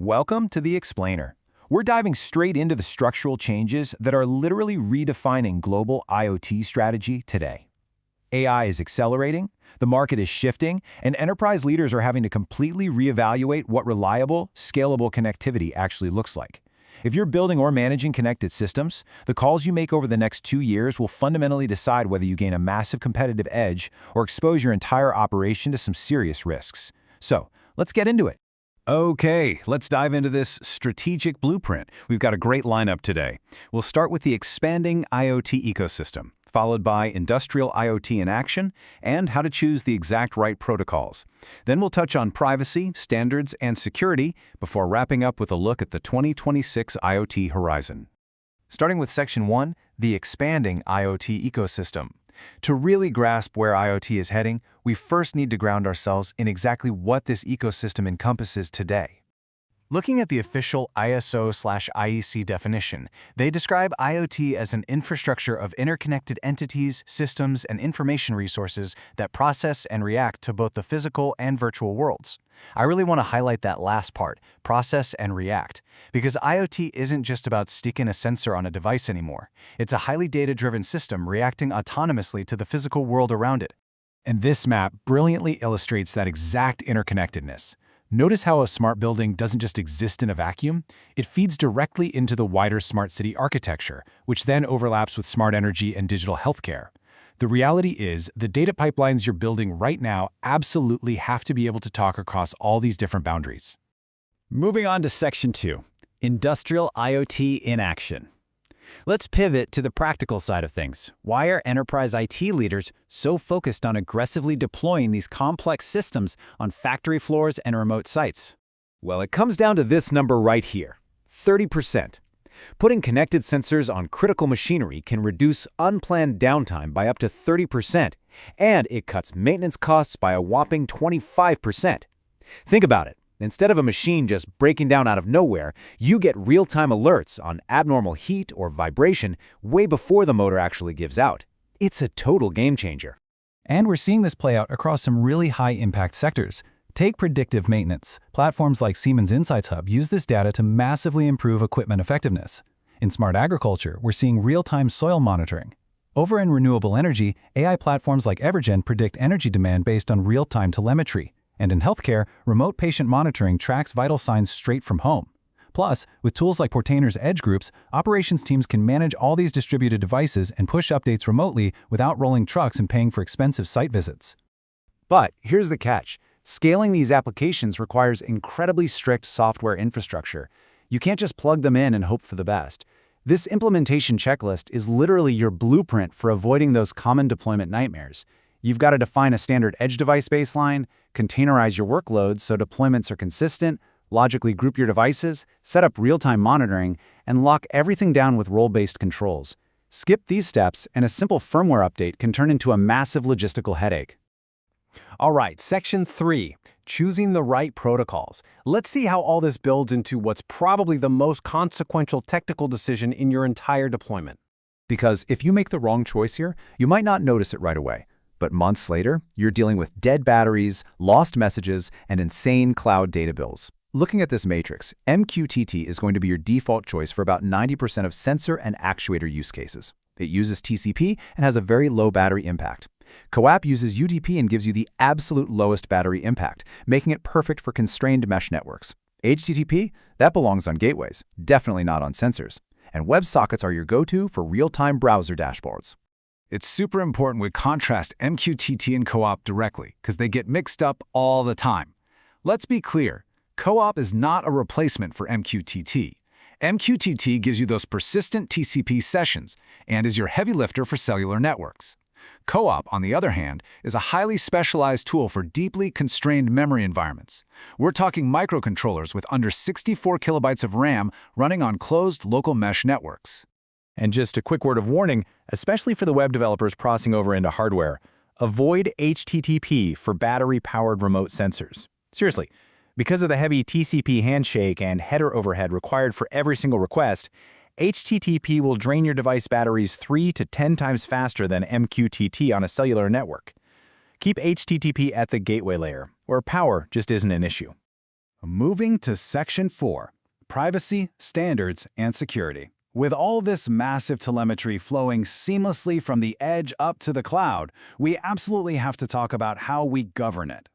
Welcome to The Explainer. We're diving straight into the structural changes that are literally redefining global IoT strategy today. AI is accelerating, the market is shifting, and enterprise leaders are having to completely reevaluate what reliable, scalable connectivity actually looks like. If you're building or managing connected systems, the calls you make over the next 2 years will fundamentally decide whether you gain a massive competitive edge or expose your entire operation to some serious risks. So, let's get into it. Okay, let's dive into this strategic blueprint. We've got a great lineup today. We'll start with the expanding IoT ecosystem, followed by industrial IoT in action, and how to choose the exact right protocols. Then we'll touch on privacy, standards, and security before wrapping up with a look at the 2026 IoT horizon. Starting with Section 1, the expanding IoT ecosystem. To really grasp where IoT is heading, we first need to ground ourselves in exactly what this ecosystem encompasses today. Looking at the official ISO/IEC definition, they describe IoT as an infrastructure of interconnected entities, systems, and information resources that process and react to both the physical and virtual worlds. I really want to highlight that last part, process and react, because IoT isn't just about sticking a sensor on a device anymore. It's a highly data-driven system reacting autonomously to the physical world around it. And this map brilliantly illustrates that exact interconnectedness. Notice how a smart building doesn't just exist in a vacuum. It feeds directly into the wider smart city architecture, which then overlaps with smart energy and digital healthcare. The reality is, the data pipelines you're building right now absolutely have to be able to talk across all these different boundaries. Moving on to Section 2, Industrial IoT in Action. Let's pivot to the practical side of things. Why are enterprise IT leaders so focused on aggressively deploying these complex systems on factory floors and remote sites? Well, it comes down to this number right here, 30%. Putting connected sensors on critical machinery can reduce unplanned downtime by up to 30%, and it cuts maintenance costs by a whopping 25%. Think about it. Instead of a machine just breaking down out of nowhere, you get real-time alerts on abnormal heat or vibration way before the motor actually gives out. It's a total game changer. And we're seeing this play out across some really high-impact sectors. Take predictive maintenance. Platforms like Siemens Insights Hub use this data to massively improve equipment effectiveness. In smart agriculture, we're seeing real-time soil monitoring. Over in renewable energy, AI platforms like Evergen predict energy demand based on real-time telemetry. And in healthcare, remote patient monitoring tracks vital signs straight from home. Plus, with tools like Portainer's Edge Groups, operations teams can manage all these distributed devices and push updates remotely without rolling trucks and paying for expensive site visits. But here's the catch. Scaling these applications requires incredibly strict software infrastructure. You can't just plug them in and hope for the best. This implementation checklist is literally your blueprint for avoiding those common deployment nightmares. You've got to define a standard edge device baseline, containerize your workloads so deployments are consistent, logically group your devices, set up real-time monitoring, and lock everything down with role-based controls. Skip these steps, and a simple firmware update can turn into a massive logistical headache. All right, Section 3, choosing the right protocols. Let's see how all this builds into what's probably the most consequential technical decision in your entire deployment. Because if you make the wrong choice here, you might not notice it right away. But months later, you're dealing with dead batteries, lost messages, and insane cloud data bills. Looking at this matrix, MQTT is going to be your default choice for about 90% of sensor and actuator use cases. It uses TCP and has a very low battery impact. CoAP uses UDP and gives you the absolute lowest battery impact, making it perfect for constrained mesh networks. HTTP, that belongs on gateways, definitely not on sensors. And WebSockets are your go-to for real-time browser dashboards. It's super important we contrast MQTT and CoAP directly, because they get mixed up all the time. Let's be clear, CoAP is not a replacement for MQTT. MQTT gives you those persistent TCP sessions and is your heavy lifter for cellular networks. CoAP, on the other hand, is a highly specialized tool for deeply constrained memory environments. We're talking microcontrollers with under 64 kilobytes of RAM running on closed local mesh networks. And just a quick word of warning, especially for the web developers crossing over into hardware, avoid HTTP for battery-powered remote sensors. Seriously, because of the heavy TCP handshake and header overhead required for every single request, HTTP will drain your device batteries 3 to 10 times faster than MQTT on a cellular network. Keep HTTP at the gateway layer, where power just isn't an issue. Moving to Section 4, Privacy, Standards, and Security. With all this massive telemetry flowing seamlessly from the edge up to the cloud, we absolutely have to talk about how we govern it.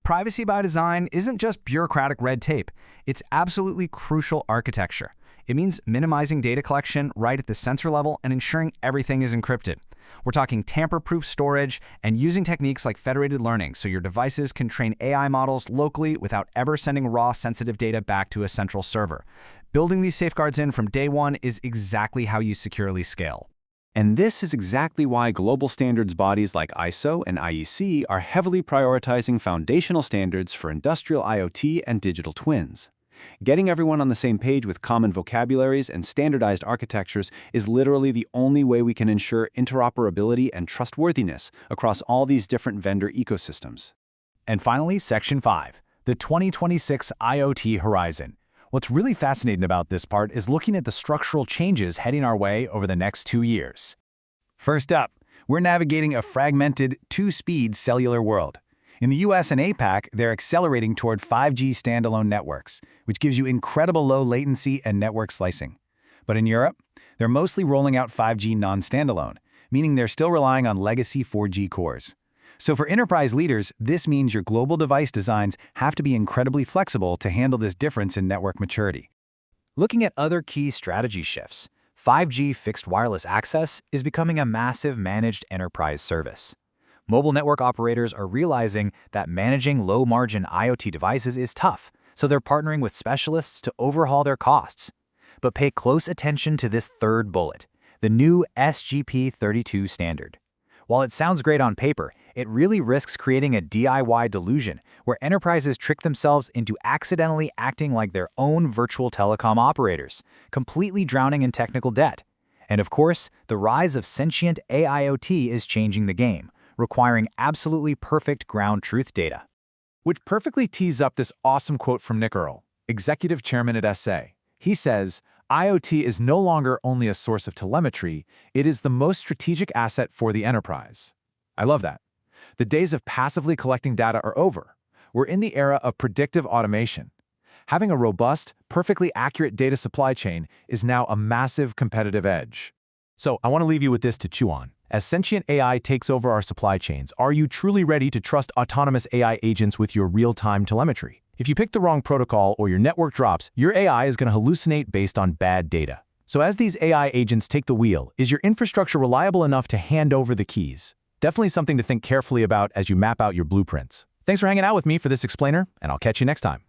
Privacy by design isn't just bureaucratic red tape. It's absolutely crucial architecture. It means minimizing data collection right at the sensor level and ensuring everything is encrypted. We're talking tamper-proof storage and using techniques like federated learning so your devices can train AI models locally without ever sending raw sensitive data back to a central server. Building these safeguards in from day one is exactly how you securely scale. And this is exactly why global standards bodies like ISO and IEC are heavily prioritizing foundational standards for industrial IoT and digital twins. Getting everyone on the same page with common vocabularies and standardized architectures is literally the only way we can ensure interoperability and trustworthiness across all these different vendor ecosystems. And finally, Section 5, the 2026 IoT Horizon. What's really fascinating about this part is looking at the structural changes heading our way over the next 2 years. First up, we're navigating a fragmented, two-speed cellular world. In the US and APAC, they're accelerating toward 5G standalone networks, which gives you incredible low latency and network slicing. But in Europe, they're mostly rolling out 5G non-standalone, meaning they're still relying on legacy 4G cores. So for enterprise leaders, this means your global device designs have to be incredibly flexible to handle this difference in network maturity. Looking at other key strategy shifts, 5G fixed wireless access is becoming a massive managed enterprise service. Mobile network operators are realizing that managing low-margin IoT devices is tough, so they're partnering with specialists to overhaul their costs. But pay close attention to this third bullet, the new SGP32 standard. While it sounds great on paper, it really risks creating a DIY delusion where enterprises trick themselves into accidentally acting like their own virtual telecom operators, completely drowning in technical debt. And of course, the rise of sentient AIoT is changing the game, requiring absolutely perfect ground truth data. Which perfectly tees up this awesome quote from Nick Earl, executive chairman at SA. He says, IoT is no longer only a source of telemetry, it is the most strategic asset for the enterprise. I love that. The days of passively collecting data are over. We're in the era of predictive automation. Having a robust, perfectly accurate data supply chain is now a massive competitive edge. So I want to leave you with this to chew on. As sentient AI takes over our supply chains, are you truly ready to trust autonomous AI agents with your real-time telemetry? If you pick the wrong protocol or your network drops, your AI is going to hallucinate based on bad data. So as these AI agents take the wheel, is your infrastructure reliable enough to hand over the keys? Definitely something to think carefully about as you map out your blueprints. Thanks for hanging out with me for this explainer, and I'll catch you next time.